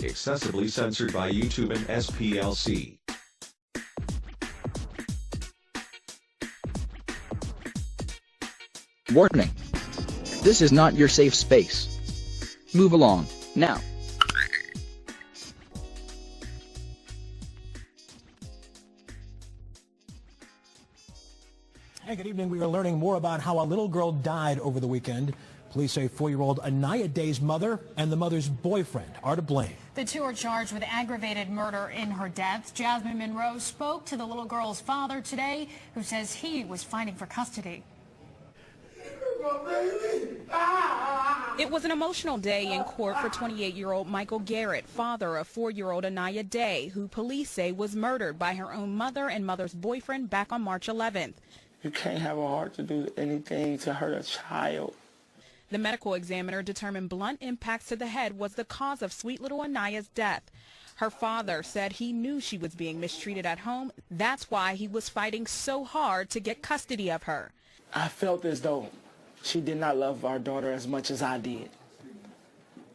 Excessively censored by YouTube and SPLC. Warning. This is not your safe space. Move along, now. Hey, good evening. We are learning more about how a little girl died over the weekend. Police say 4-year-old Anaya Day's mother and the mother's boyfriend are to blame. The two are charged with aggravated murder in her death. Jasmine Monroe spoke to the little girl's father today, who says he was fighting for custody. It was an emotional day in court for 28-year-old Michael Garrett, father of 4-year-old Anaya Day, who police say was murdered by her own mother and mother's boyfriend back on March 11th. You can't have a heart to do anything to hurt a child. The medical examiner determined blunt impacts to the head was the cause of sweet little Anaya's death. Her father said he knew she was being mistreated at home. That's why he was fighting so hard to get custody of her. I felt as though she did not love our daughter as much as I did.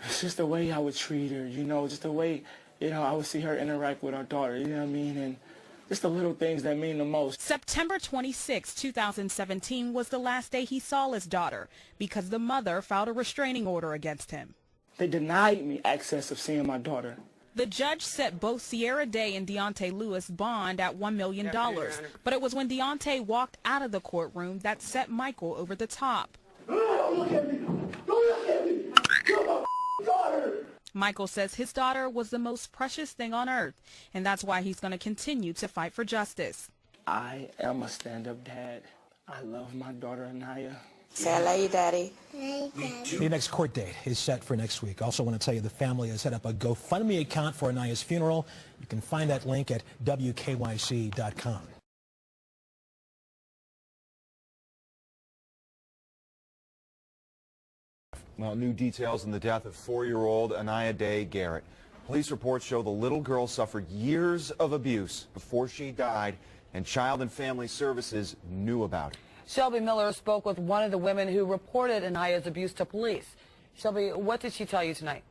It's just the way I would treat her, just the way, I would see her interact with our daughter, you know what I mean? And just the little things that mean the most. September 26, 2017 was the last day he saw his daughter because the mother filed a restraining order against him. They denied me access of seeing my daughter. The judge set both Sierra Day and Deontay Lewis bond at $1 million, but it was when Deontay walked out of the courtroom that set Michael over the top. Don't look at me! Don't look at me! You're my daughter! Michael says his daughter was the most precious thing on earth, and that's why he's going to continue to fight for justice. I am a stand-up dad. I love my daughter, Anaya. Say I love you, Daddy. Hey, Daddy. The next court date is set for next week. Also want to tell you the family has set up a GoFundMe account for Anaya's funeral. You can find that link at WKYC.com. Well, new details on the death of 4-year-old Anaya Day Garrett. Police reports show the little girl suffered years of abuse before she died, and Child and Family Services knew about it. Shelby Miller spoke with one of the women who reported Anaya's abuse to police. Shelby, what did she tell you tonight?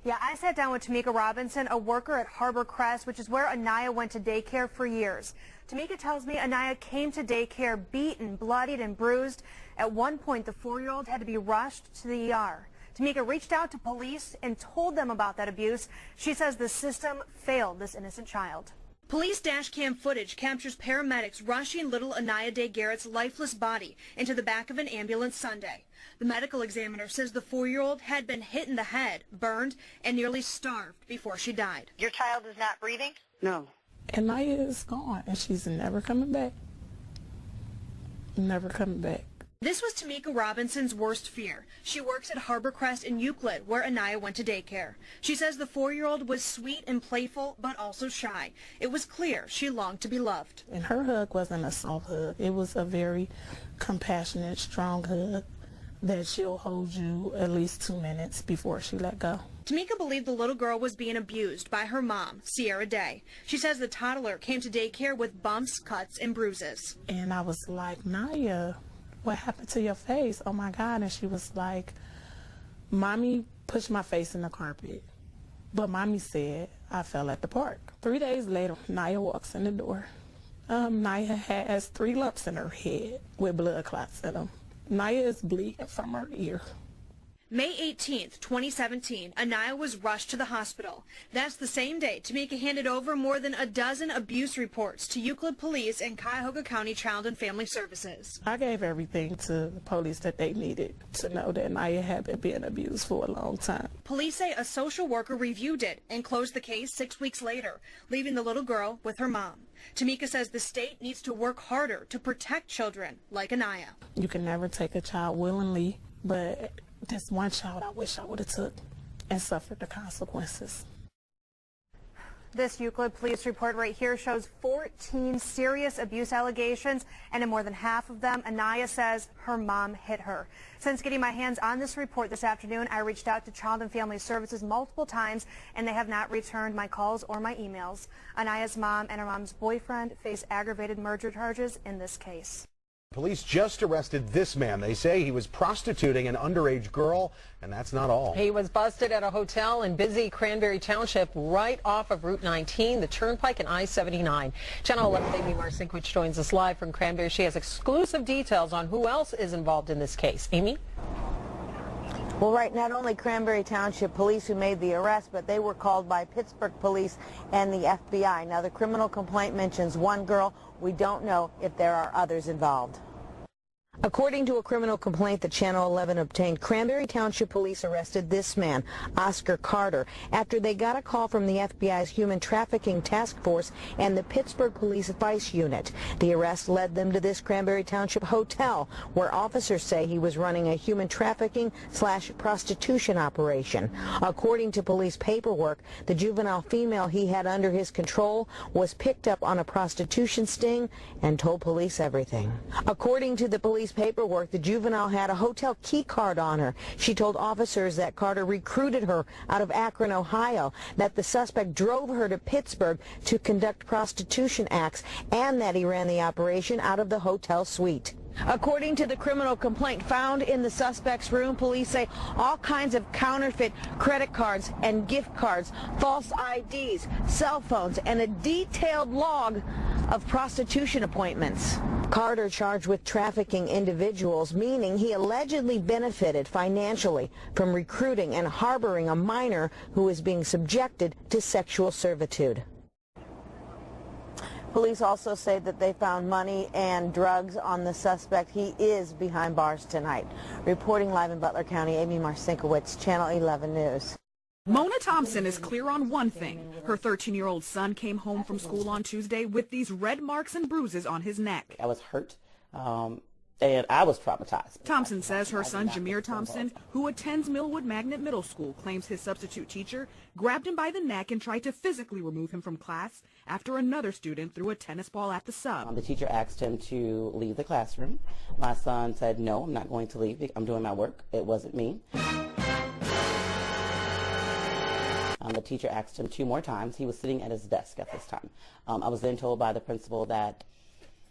Yeah, I sat down with Tamika Robinson, a worker at Harbor Crest, which is where Anaya went to daycare for years. Tamika tells me Anaya came to daycare beaten, bloodied, and bruised. At one point, the 4-year-old had to be rushed to the ER. Tamika reached out to police and told them about that abuse. She says the system failed this innocent child. Police dash cam footage captures paramedics rushing little Anaya Day Garrett's lifeless body into the back of an ambulance Sunday. The medical examiner says the 4-year-old had been hit in the head, burned, and nearly starved before she died. Your child is not breathing? No. Anaya is gone, and she's never coming back. Never coming back. This was Tamika Robinson's worst fear. She works at Harbor Crest in Euclid, where Anaya went to daycare. She says the 4-year-old was sweet and playful, but also shy. It was clear she longed to be loved. And her hug wasn't a soft hug. It was a very compassionate, strong hug that she'll hold you at least 2 minutes before she let go. Tamika believed the little girl was being abused by her mom, Sierra Day. She says the toddler came to daycare with bumps, cuts, and bruises. And I was like, Naya, what happened to your face? Oh my God. And she was like, Mommy pushed my face in the carpet. But Mommy said I fell at the park. 3 days later, Naya walks in the door. Naya has 3 lumps in her head with blood clots in them. Naya is bleeding from her ear. May 18th, 2017, Anaya was rushed to the hospital. That's the same day Tamika handed over more than a dozen abuse reports to Euclid Police and Cuyahoga County Child and Family Services. I gave everything to the police that they needed to know that Naya had been being abused for a long time. Police say a social worker reviewed it and closed the case 6 weeks later, leaving the little girl with her mom. Tamika says the state needs to work harder to protect children like Anaya. You can never take a child willingly, but this one child I wish I would have took and suffered the consequences. This Euclid police report right here shows 14 serious abuse allegations, and in more than half of them, Anaya says her mom hit her. Since getting my hands on this report this afternoon, I reached out to Child and Family Services multiple times, and they have not returned my calls or my emails. Anaya's mom and her mom's boyfriend face aggravated murder charges in this case. Police just arrested this man. They say he was prostituting an underage girl, and that's not all. He was busted at a hotel in busy Cranberry Township right off of Route 19, the Turnpike and I-79. Channel 11's Amy Marcinkwich joins us live from Cranberry. She has exclusive details on who else is involved in this case. Amy? Well, right, not only Cranberry Township police who made the arrest, but they were called by Pittsburgh police and the FBI. Now, the criminal complaint mentions one girl. We don't know if there are others involved. According to a criminal complaint that Channel 11 obtained, Cranberry Township police arrested this man, Oscar Carter, after they got a call from the FBI's Human Trafficking Task Force and the Pittsburgh Police Vice Unit. The arrest led them to this Cranberry Township hotel, where officers say he was running a human trafficking/prostitution operation. According to police paperwork, the juvenile female he had under his control was picked up on a prostitution sting and told police everything. According to the police paperwork, the juvenile had a hotel key card on her. She told officers that Carter recruited her out of Akron, Ohio, that the suspect drove her to Pittsburgh to conduct prostitution acts, and that he ran the operation out of the hotel suite. According to the criminal complaint found in the suspect's room, police say all kinds of counterfeit credit cards and gift cards, false IDs, cell phones, and a detailed log of prostitution appointments. Carter charged with trafficking individuals, meaning he allegedly benefited financially from recruiting and harboring a minor who is being subjected to sexual servitude. Police also say that they found money and drugs on the suspect. He is behind bars tonight. Reporting live in Butler County, Amy Marcinkwich, Channel 11 News. Mona Thompson is clear on one thing. Her 13-year-old son came home from school on Tuesday with these red marks and bruises on his neck. I was hurt, and I was traumatized. Thompson says her son, Jameer Thompson, who attends Millwood Magnet Middle School, claims his substitute teacher grabbed him by the neck and tried to physically remove him from class after another student threw a tennis ball at the sub. The teacher asked him to leave the classroom. My son said, "No, I'm not going to leave. I'm doing my work. It wasn't me." The teacher asked him 2 more times. He was sitting at his desk at this time. I was then told by the principal that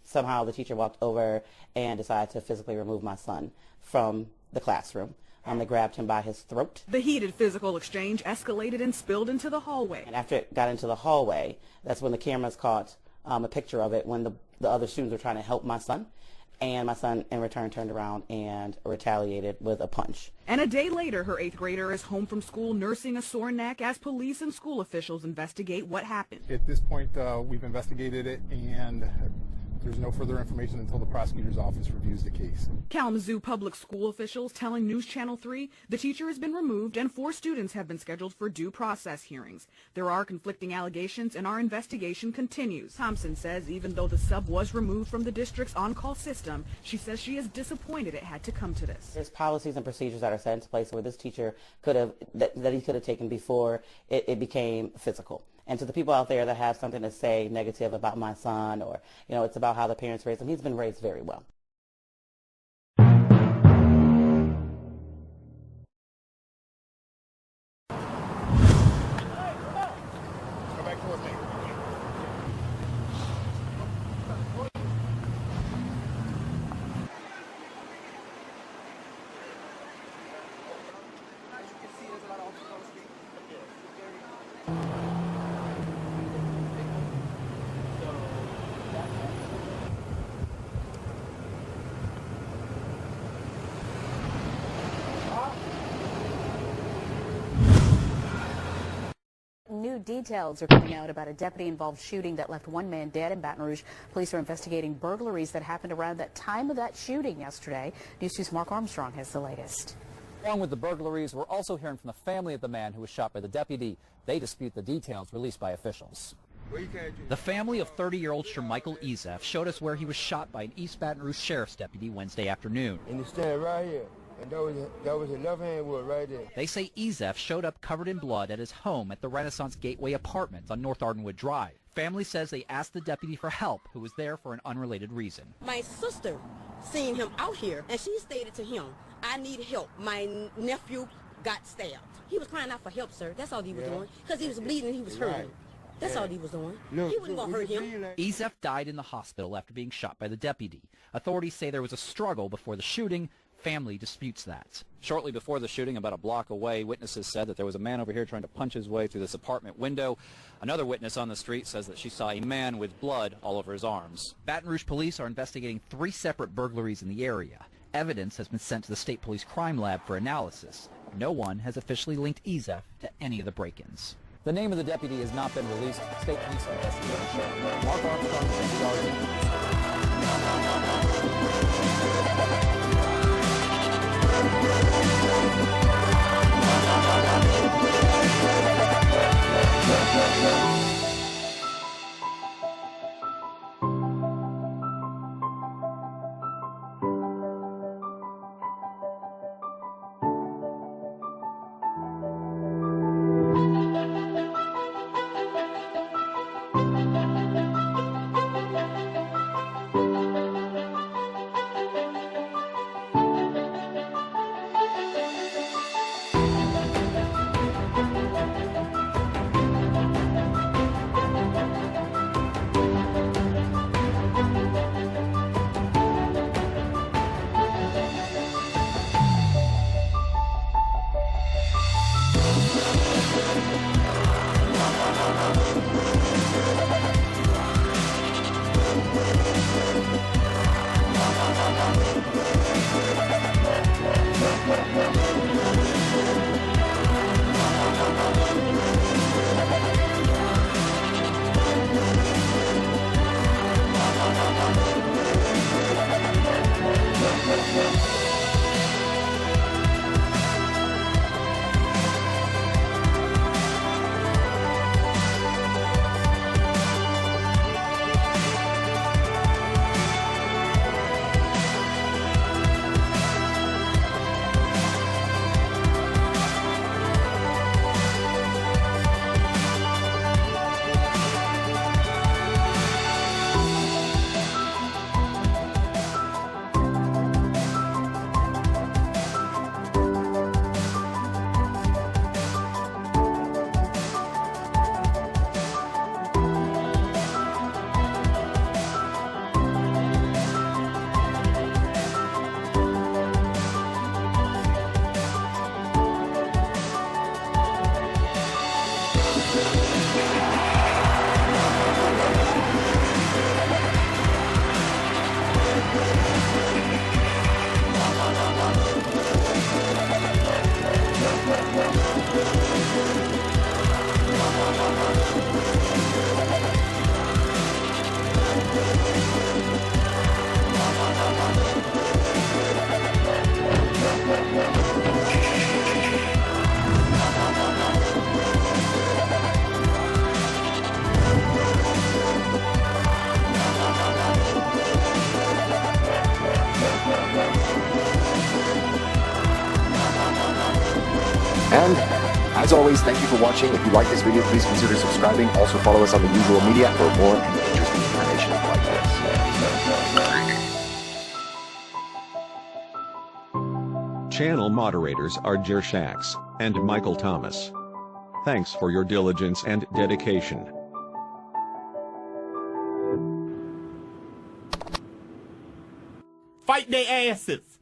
somehow the teacher walked over and decided to physically remove my son from the classroom. They grabbed him by his throat. The heated physical exchange escalated and spilled into the hallway. And after it got into the hallway, that's when the cameras caught a picture of it when the other students were trying to help my son. And my son, in return, turned around and retaliated with a punch. And a day later, her 8th grader is home from school nursing a sore neck as police and school officials investigate what happened. At this point, we've investigated it, and there's no further information until the prosecutor's office reviews the case. Kalamazoo public school officials telling News Channel 3 the teacher has been removed and 4 students have been scheduled for due process hearings. There are conflicting allegations and our investigation continues. Thompson says even though the sub was removed from the district's on-call system, she says she is disappointed it had to come to this. There's policies and procedures that are set into place where this teacher could have, that he could have taken before it became physical. And to the people out there that have something to say negative about my son, or, it's about how the parents raised him, he's been raised very well. New details are coming out about a deputy-involved shooting that left 1 man dead in Baton Rouge. Police are investigating burglaries that happened around that time of that shooting yesterday. News 2's Mark Armstrong has the latest. Along with the burglaries, we're also hearing from the family of the man who was shot by the deputy. They dispute the details released by officials. The family of 30-year-old Shermichael Ezef showed us where he was shot by an East Baton Rouge sheriff's deputy Wednesday afternoon. And he's standing right here. And that was a left-hand wood right there. They say Ezef showed up covered in blood at his home at the Renaissance Gateway Apartments on North Ardenwood Drive. Family says they asked the deputy for help, who was there for an unrelated reason. My sister seen him out here, and she stated to him, "I need help. My nephew got stabbed." He was crying out for help, sir. That's all he was doing, because he was bleeding and he was hurting. That's all he was doing. Look, He wasn't going to hurt him. Ezef died in the hospital after being shot by the deputy. Authorities say there was a struggle before the shooting. Family disputes that. Shortly before the shooting, about a block away, witnesses said that there was a man over here trying to punch his way through this apartment window. Another witness on the street says that she saw a man with blood all over his arms. Baton Rouge police are investigating 3 separate burglaries in the area. Evidence has been sent to the State Police Crime Lab for analysis. No one has officially linked Ezef to any of the break-ins. The name of the deputy has not been released. State police investigation. Mark Armstrong, And as always, thank you for watching. If you like this video, please consider subscribing. Also follow us on the usual media for more interesting information like this. Channel moderators are Jer Shax and Michael Thomas. Thanks for your diligence and dedication. Fight their asses.